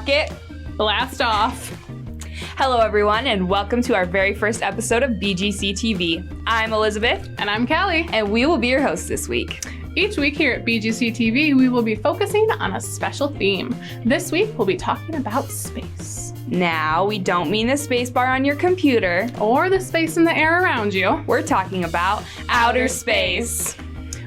rocket, blast off. Hello everyone and welcome to our very first episode of BGCTV. I'm Elizabeth. And I'm Callie. And we will be your hosts this week. Each week here at BGCTV, we will be focusing on a special theme. This week, we'll be talking about space. Now, we don't mean the space bar on your computer. Or the space in the air around you. We're talking about outer space.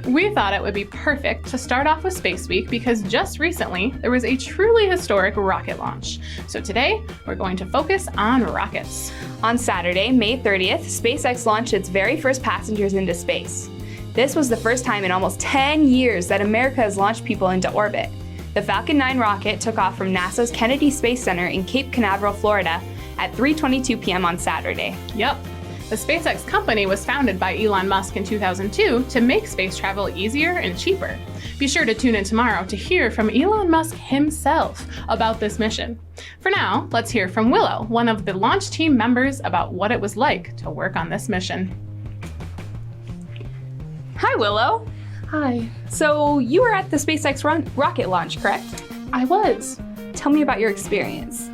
We thought it would be perfect to start off with Space Week because just recently, there was a truly historic rocket launch. So today, we're going to focus on rockets. On Saturday, May 30th, SpaceX launched its very first passengers into space. This was the first time in almost 10 years that America has launched people into orbit. The Falcon 9 rocket took off from NASA's Kennedy Space Center in Cape Canaveral, Florida at 3:22 p.m. on Saturday. Yep. The SpaceX company was founded by Elon Musk in 2002 to make space travel easier and cheaper. Be sure to tune in tomorrow to hear from Elon Musk himself about this mission. For now, let's hear from Willow, one of the launch team members, about what it was like to work on this mission. Hi, Willow. Hi. So you were at the SpaceX rocket launch, correct? I was. Tell me about your experience.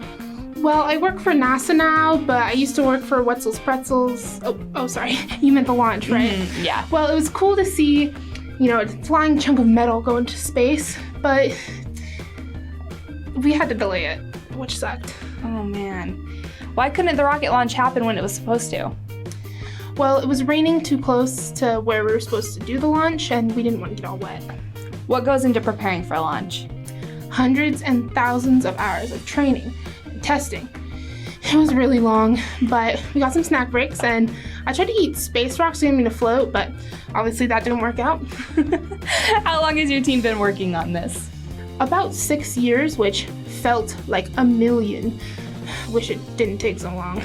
Well, I work for NASA now, but I used to work for Wetzel's Pretzels. Oh, sorry. You meant the launch, right? Yeah. Well, it was cool to see, a flying chunk of metal go into space, but we had to delay it, which sucked. Oh, man. Why couldn't the rocket launch happen when it was supposed to? Well, it was raining too close to where we were supposed to do the launch, and we didn't want to get all wet. What goes into preparing for a launch? Hundreds and thousands of hours of training and testing. It was really long, but we got some snack breaks, and I tried to eat space rocks to get me to float, but obviously that didn't work out. How long has your team been working on this? About 6 years, which felt like a million. Wish it didn't take so long.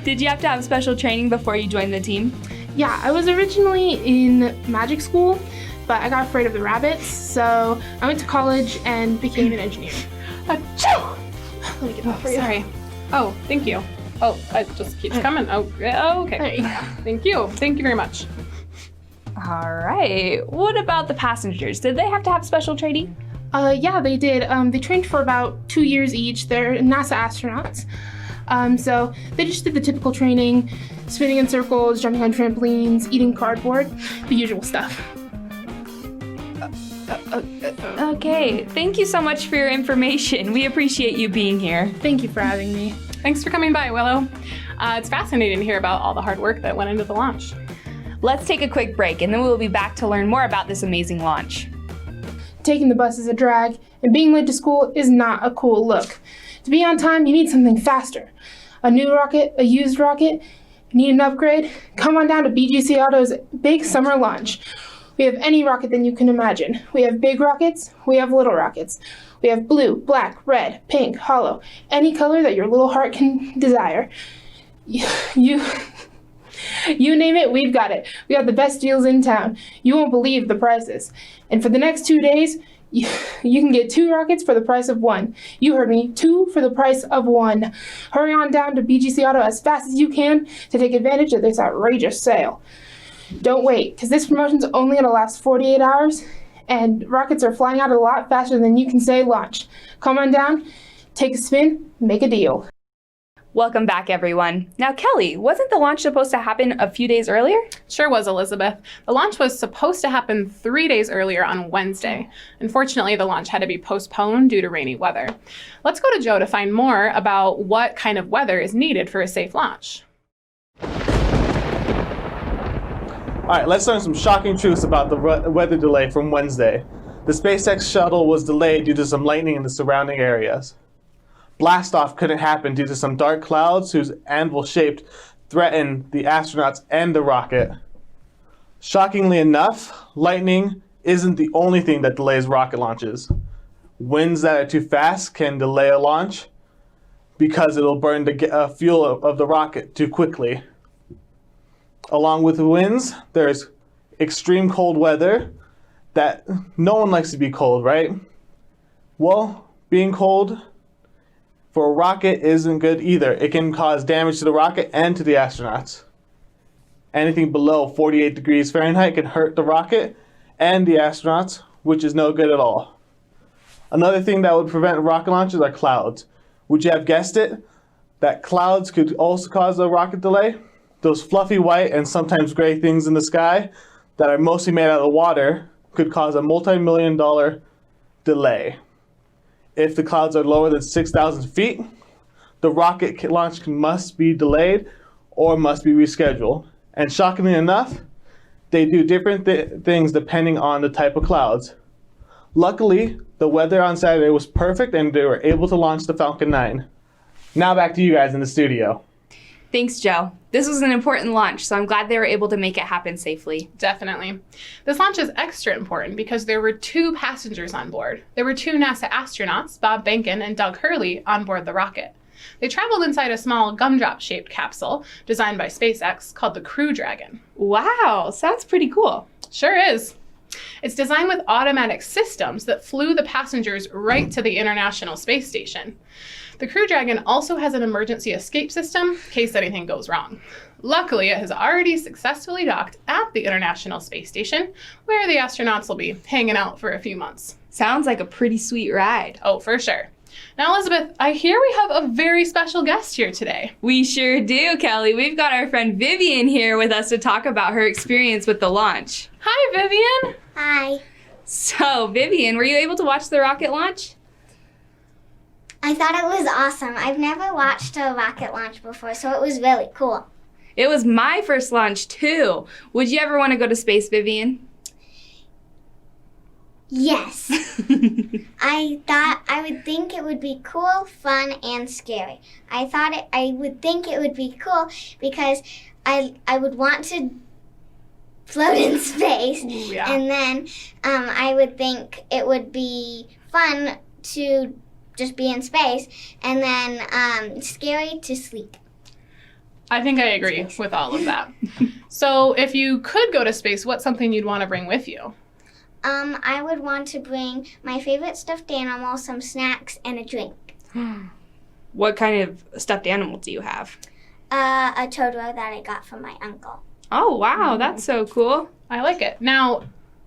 Did you have to have special training before you joined the team? Yeah, I was originally in magic school, but I got afraid of the rabbits, so I went to college and became an engineer. Achoo! Let me get that for you. Sorry. Oh, thank you. Oh, it just keeps coming. Oh, okay. There you go. Thank you. Thank you very much. All right. What about the passengers? Did they have to have special training? Yeah, they did. They trained for about 2 years each. They're NASA astronauts. So they just did the typical training, spinning in circles, jumping on trampolines, eating cardboard, the usual stuff. Okay, thank you so much for your information. We appreciate you being here. Thank you for having me. Thanks for coming by, Willow. It's fascinating to hear about all the hard work that went into the launch. Let's take a quick break and then we'll be back to learn more about this amazing launch. Taking the bus is a drag, and being late to school is not a cool look. To be on time, you need something faster. A new rocket, a used rocket, need an upgrade? Come on down to BGC Auto's big summer launch. We have any rocket that you can imagine. We have big rockets, we have little rockets. We have blue, black, red, pink, hollow, any color that your little heart can desire. You name it, we've got it. We have the best deals in town. You won't believe the prices. And for the next 2 days, you can get 2 rockets for the price of 1. You heard me, 2 for the price of 1. Hurry on down to BGC Auto as fast as you can to take advantage of this outrageous sale. Don't wait, because this promotion's only going to last 48 hours, and rockets are flying out a lot faster than you can say launch. Come on down, take a spin, make a deal. Welcome back, everyone. Now, Kelly, wasn't the launch supposed to happen a few days earlier? Sure was, Elizabeth. The launch was supposed to happen 3 days earlier on Wednesday. Unfortunately, the launch had to be postponed due to rainy weather. Let's go to Joe to find more about what kind of weather is needed for a safe launch. All right, let's learn some shocking truths about the weather delay from Wednesday. The SpaceX shuttle was delayed due to some lightning in the surrounding areas. Blastoff couldn't happen due to some dark clouds whose anvil-shaped threatened the astronauts and the rocket. Shockingly enough, lightning isn't the only thing that delays rocket launches. Winds that are too fast can delay a launch because it'll burn the fuel of the rocket too quickly. Along with the winds, there's extreme cold weather that no one likes to be cold, right? Well, being cold for a rocket isn't good either. It can cause damage to the rocket and to the astronauts. Anything below 48 degrees Fahrenheit can hurt the rocket and the astronauts, which is no good at all. Another thing that would prevent rocket launches are clouds. Would you have guessed it? That clouds could also cause a rocket delay? Those fluffy white and sometimes gray things in the sky that are mostly made out of water could cause a multi-million-dollar delay. If the clouds are lower than 6,000 feet, the rocket launch must be delayed or must be rescheduled. And shockingly enough, they do different things depending on the type of clouds. Luckily, the weather on Saturday was perfect and they were able to launch the Falcon 9. Now back to you guys in the studio. Thanks, Joe. This was an important launch, so I'm glad they were able to make it happen safely. Definitely. This launch is extra important because there were 2 passengers on board. There were 2 NASA astronauts, Bob Behnken and Doug Hurley, on board the rocket. They traveled inside a small gumdrop-shaped capsule designed by SpaceX called the Crew Dragon. Wow, sounds pretty cool. Sure is. It's designed with automatic systems that flew the passengers right to the International Space Station. The Crew Dragon also has an emergency escape system in case anything goes wrong. Luckily, it has already successfully docked at the International Space Station, where the astronauts will be hanging out for a few months. Sounds like a pretty sweet ride. Oh, for sure. Now, Elizabeth, I hear we have a very special guest here today. We sure do, Kelly. We've got our friend Vivian here with us to talk about her experience with the launch. Hi, Vivian. Hi. So, Vivian, were you able to watch the rocket launch? I thought it was awesome. I've never watched a rocket launch before, so it was really cool. It was my first launch, too. Would you ever want to go to space, Vivian? Yes. I would think it would be cool, fun, and scary. I would think it would be cool because I would want to float in space. Ooh, yeah. And then I would think it would be fun to just be in space, and then scary to sleep. I think I agree with all of that. So if you could go to space, what's something you'd want to bring with you? I would want to bring my favorite stuffed animal, some snacks, and a drink. What kind of stuffed animal do you have? A Totoro that I got from my uncle. Oh, wow, that's so cool. I like it. Now,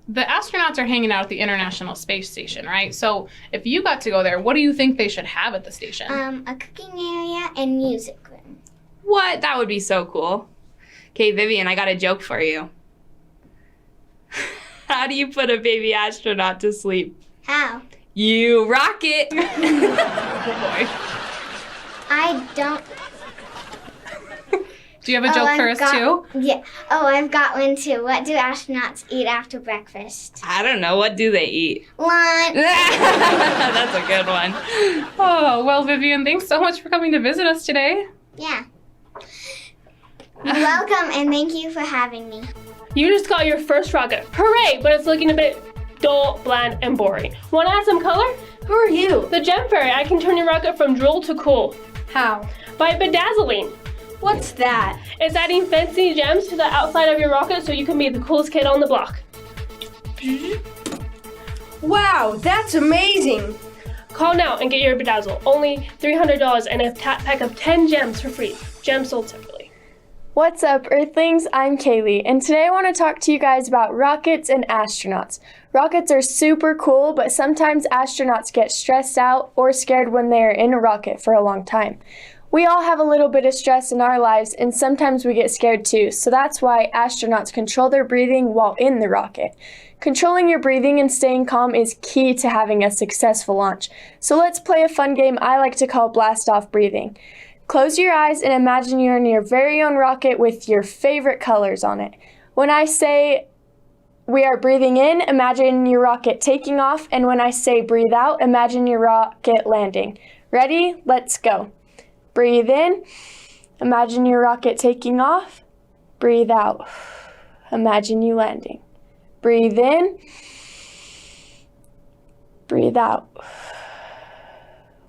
the astronauts are hanging out at the International Space Station, right? So if you got to go there, what do you think they should have at the station? A cooking area and music room. What? That would be so cool. Okay, Vivian, I got a joke for you. How do you put a baby astronaut to sleep? How? You rock it. Oh boy. I don't. Do you have a joke for us too? Yeah. Oh, I've got one too. What do astronauts eat after breakfast? I don't know. What do they eat? Lunch. That's a good one. Oh, well, Vivian, thanks so much for coming to visit us today. Yeah. You're welcome, and thank you for having me. You just got your first rocket. Hooray! But it's looking a bit dull, bland, and boring. Want to add some color? Who are you? The Gem Fairy. I can turn your rocket from droll to cool. How? By bedazzling. What's that? It's adding fancy gems to the outside of your rocket so you can be the coolest kid on the block. Wow, that's amazing! Call now and get your bedazzle. Only $300 and a pack of 10 gems for free. Gems sold separately. What's up, Earthlings? I'm Kaylee, and today I want to talk to you guys about rockets and astronauts. Rockets are super cool, but sometimes astronauts get stressed out or scared when they are in a rocket for a long time. We all have a little bit of stress in our lives, and sometimes we get scared too, so that's why astronauts control their breathing while in the rocket. Controlling your breathing and staying calm is key to having a successful launch. So let's play a fun game I like to call Blast Off Breathing. Close your eyes and imagine you're in your very own rocket with your favorite colors on it. When I say we are breathing in, imagine your rocket taking off, and when I say breathe out, imagine your rocket landing. Ready? Let's go. Breathe in. Imagine your rocket taking off. Breathe out. Imagine you landing. Breathe in. Breathe out.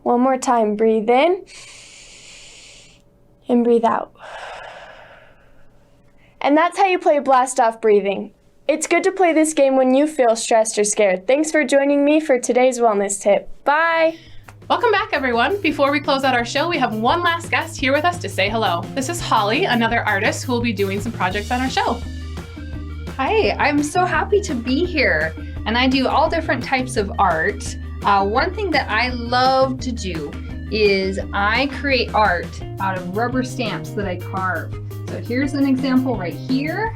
One more time. Breathe in. And breathe out. And that's how you play Blast Off Breathing. It's good to play this game when you feel stressed or scared. Thanks for joining me for today's wellness tip. Bye! Welcome back, everyone. Before we close out our show, we have one last guest here with us to say hello. This is Holly, another artist who will be doing some projects on our show. Hi, I'm so happy to be here. And I do all different types of art. One thing that I love to do is I create art out of rubber stamps that I carve. So here's an example right here,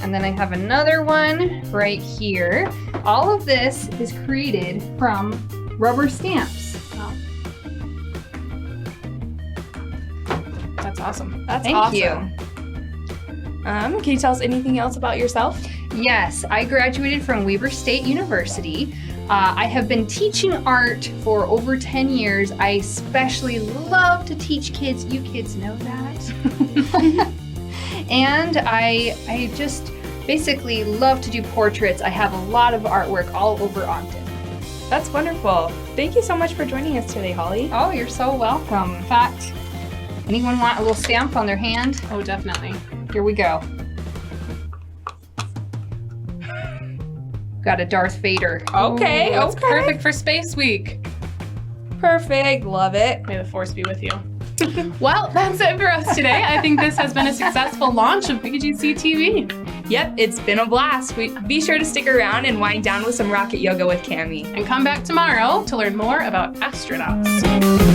and then I have another one right here. All of this is created from rubber stamps. Wow. That's awesome. That's Thank awesome. you. Can you tell us anything else about yourself? Yes, I graduated from Weber State University. I have been teaching art for over 10 years. I especially love to teach kids. You kids know that. And I just basically love to do portraits. I have a lot of artwork all over Ogden. That's wonderful. Thank you so much for joining us today, Holly. Oh, you're so welcome. In fact, anyone want a little stamp on their hand? Oh, definitely. Here we go. Got a Darth Vader. Okay, That's okay. perfect for Space Week. Perfect. Love it. May the force be with you. Well, that's it for us today. I think this has been a successful launch of BGCTV. Yep, it's been a blast. Be sure to stick around and wind down with some rocket yoga with Cami. And come back tomorrow to learn more about astronauts.